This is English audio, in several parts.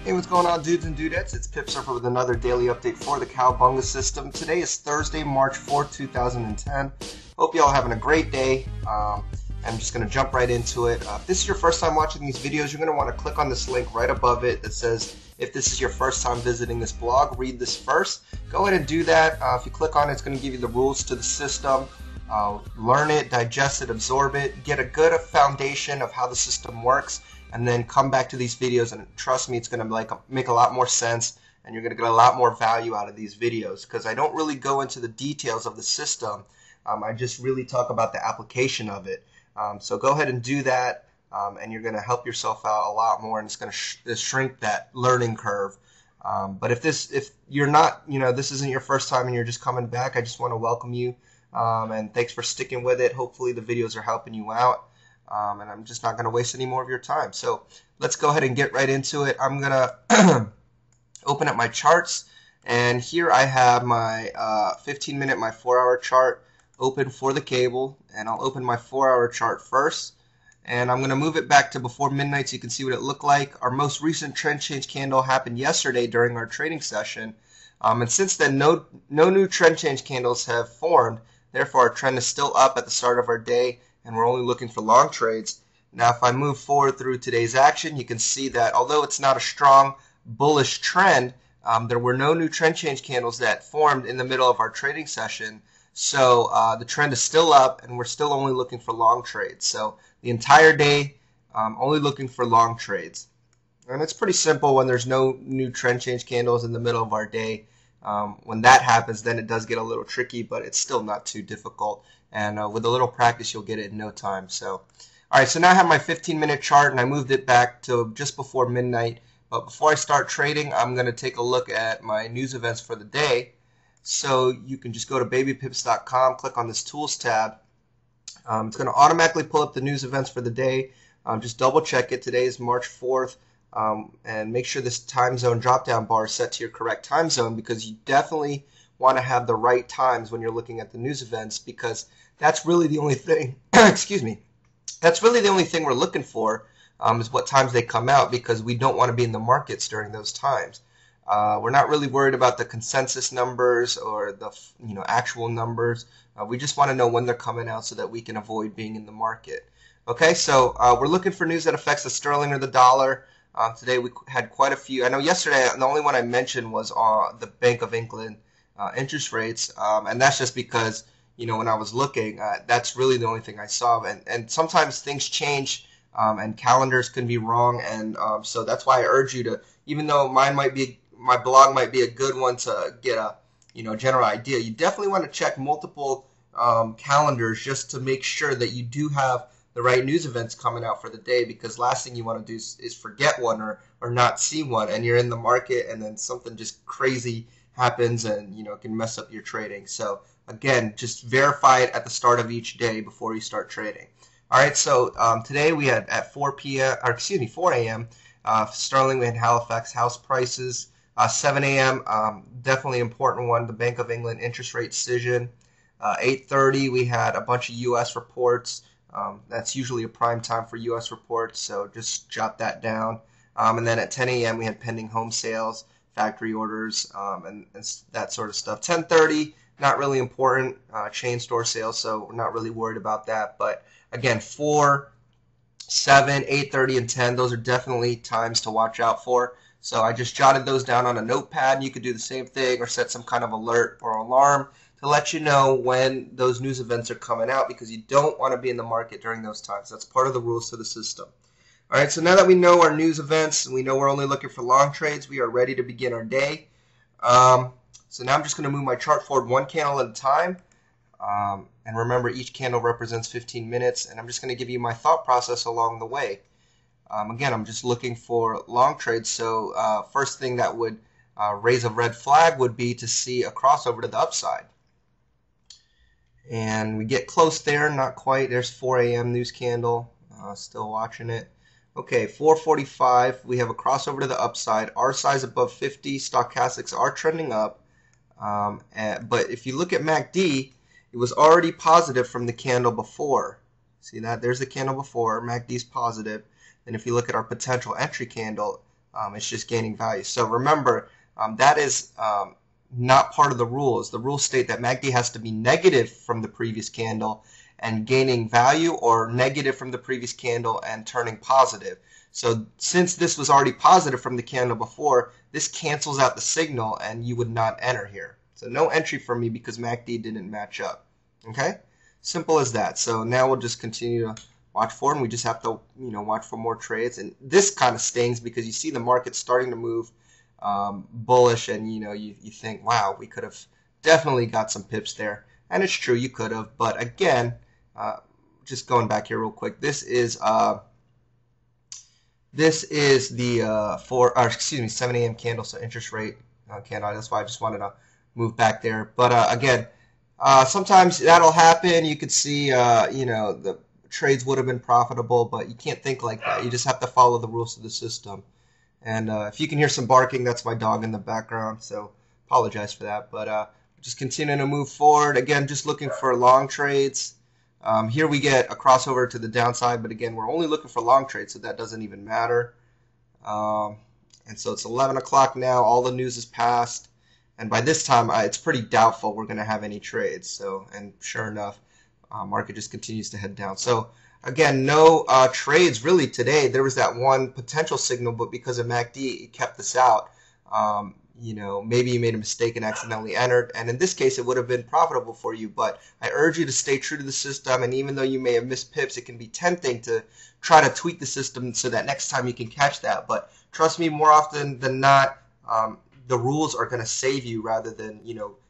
Hey, what's going on, dudes and dudettes? It's Pip Surfer with another daily update for the Cowabunga system. Today is Thursday, March 4th, 2010. Hope you all having a great day. I'm just going to jump right into it. If this is your first time watching these videos, you're going to want to click on this link right above it that says, if this is your first time visiting this blog, read this first. Go ahead and do that. If you click on it, it's going to give you the rules to the system. Learn it, digest it, absorb it, get a good foundation of how the system works, and then come back to these videos, and trust me, it's going to make a lot more sense, and you're going to get a lot more value out of these videos, because I don't really go into the details of the system. I just really talk about the application of it. So go ahead and do that, and you're going to help yourself out a lot more, and it's going to shrink that learning curve. But if you're not, this isn't your first time and you're just coming back, I just want to welcome you, and thanks for sticking with it. Hopefully the videos are helping you out. And I'm just not going to waste any more of your time. So let's go ahead and get right into it. I'm going to open up my charts, and here I have my 15-minute, my 4-hour chart open for the cable, and I'll open my 4-hour chart first, and I'm going to move it back to before midnight so you can see what it looked like. Our most recent trend change candle happened yesterday during our trading session, and since then no new trend change candles have formed. Therefore, our trend is still up at the start of our day, and we're only looking for long trades. Now, if I move forward through today's action, you can see that although it's not a strong bullish trend, there were no new trend change candles that formed in the middle of our trading session. So the trend is still up, and we're still only looking for long trades. So the entire day, only looking for long trades. And it's pretty simple when there's no new trend change candles in the middle of our day. When that happens, then it does get a little tricky, but it's still not too difficult. And with a little practice, you'll get it in no time. So, all right, so now I have my 15-minute chart, and I moved it back to just before midnight. But before I start trading, I'm going to take a look at my news events for the day. So you can just go to babypips.com, click on this Tools tab. It's going to automatically pull up the news events for the day. Just double check it. Today is March 4th. And make sure this time zone drop-down bar is set to your correct time zone, because you definitely want to have the right times when you're looking at the news events, because that's really the only thing, excuse me, that's really the only thing we're looking for, is what times they come out, because we don't want to be in the markets during those times. We're not really worried about the consensus numbers or the actual numbers. We just want to know when they're coming out so that we can avoid being in the market. Okay, so we're looking for news that affects the sterling or the dollar. Today we had quite a few. I know yesterday the only one I mentioned was the Bank of England interest rates, and that's just because when I was looking, that's really the only thing I saw. And sometimes things change, and calendars can be wrong, and so that's why I urge you to, even though my blog might be a good one to get a general idea, you definitely want to check multiple calendars just to make sure that you do have the right news events coming out for the day, because last thing you want to do is forget one or not see one, and you're in the market and then something just crazy happens, and it can mess up your trading. So again, just verify it at the start of each day before you start trading. All right, so today we had at 4 a.m. Sterling, we had Halifax house prices. 7 a.m. Definitely important one, the Bank of England interest rate decision. 8:30 we had a bunch of U.S. reports. That's usually a prime time for U.S. reports, so just jot that down. And then at 10 a.m. we had pending home sales, factory orders, and that sort of stuff. 10:30, not really important, chain store sales, so we're not really worried about that. But again, 4, 7, 8:30, and 10, those are definitely times to watch out for. So I just jotted those down on a notepad. You could do the same thing or set some kind of alert or alarm to let you know when those news events are coming out, because you don't want to be in the market during those times. That's part of the rules to the system. All right, so now that we know our news events and we know we're only looking for long trades, we are ready to begin our day. So now I'm just going to move my chart forward one candle at a time. And remember, each candle represents 15 minutes, and I'm just going to give you my thought process along the way. Again, I'm just looking for long trades, so first thing that would raise a red flag would be to see a crossover to the upside. And we get close there, not quite. There's 4 a.m. news candle, still watching it. Okay, 4:45, we have a crossover to the upside. RSI is above 50, stochastics are trending up. But if you look at MACD, it was already positive from the candle before. See that? There's the candle before. MACD is positive. And if you look at our potential entry candle, It's just gaining value. So remember, that is not part of the rules. The rules state that MACD has to be negative from the previous candle and gaining value, or negative from the previous candle and turning positive. So since this was already positive from the candle before, this cancels out the signal and you would not enter here. So no entry for me because MACD didn't match up. Okay? Simple as that. So now we'll just continue to watch for, and we just have to, watch for more trades. And this kind of stings because you see the market starting to move bullish, and you think, wow, we could have definitely got some pips there. And it's true, you could have, but again, just going back here real quick, this is the 7 a.m. candle, so interest rate candle. That's why I just wanted to move back there. But again, sometimes that'll happen. You could see, the trades would have been profitable, but you can't think like that. You just have to follow the rules of the system. And if you can hear some barking, that's my dog in the background, so apologize for that. But just continuing to move forward. Again, just looking for long trades. Here we get a crossover to the downside, but again, we're only looking for long trades, so that doesn't even matter. And so it's 11 o'clock now. All the news is passed, and by this time, it's pretty doubtful we're going to have any trades. So, and sure enough, market just continues to head down. So again, no trades really today. There was that one potential signal, but because of MACD, it kept this out. Maybe you made a mistake and accidentally entered, and in this case it would have been profitable for you. But I urge you to stay true to the system, and even though you may have missed pips, it can be tempting to try to tweak the system so that next time you can catch that. But trust me, more often than not, the rules are going to save you rather than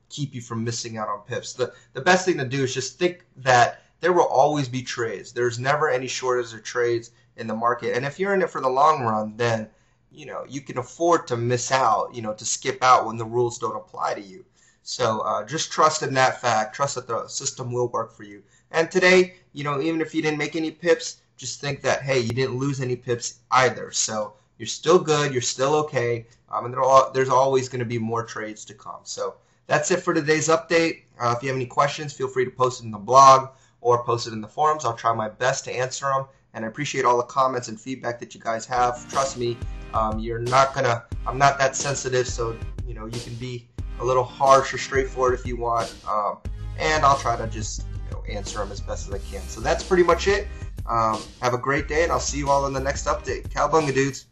keep you from missing out on pips. The best thing to do is just think that there will always be trades. There's never any shortage of trades in the market, and if you're in it for the long run, then you can afford to miss out, to skip out when the rules don't apply to you. So just trust in that fact. Trust that the system will work for you. And today, even if you didn't make any pips, just think that, hey, you didn't lose any pips either. So you're still good. You're still okay. And there's always going to be more trades to come. So that's it for today's update. If you have any questions, feel free to post it in the blog or post it in the forums. I'll try my best to answer them. And I appreciate all the comments and feedback that you guys have. Trust me, I'm not that sensitive, so you can be a little harsh or straightforward if you want, and I'll try to just answer them as best as I can. So that's pretty much it. Have a great day, and I'll see you all in the next update. Cowabunga, dudes.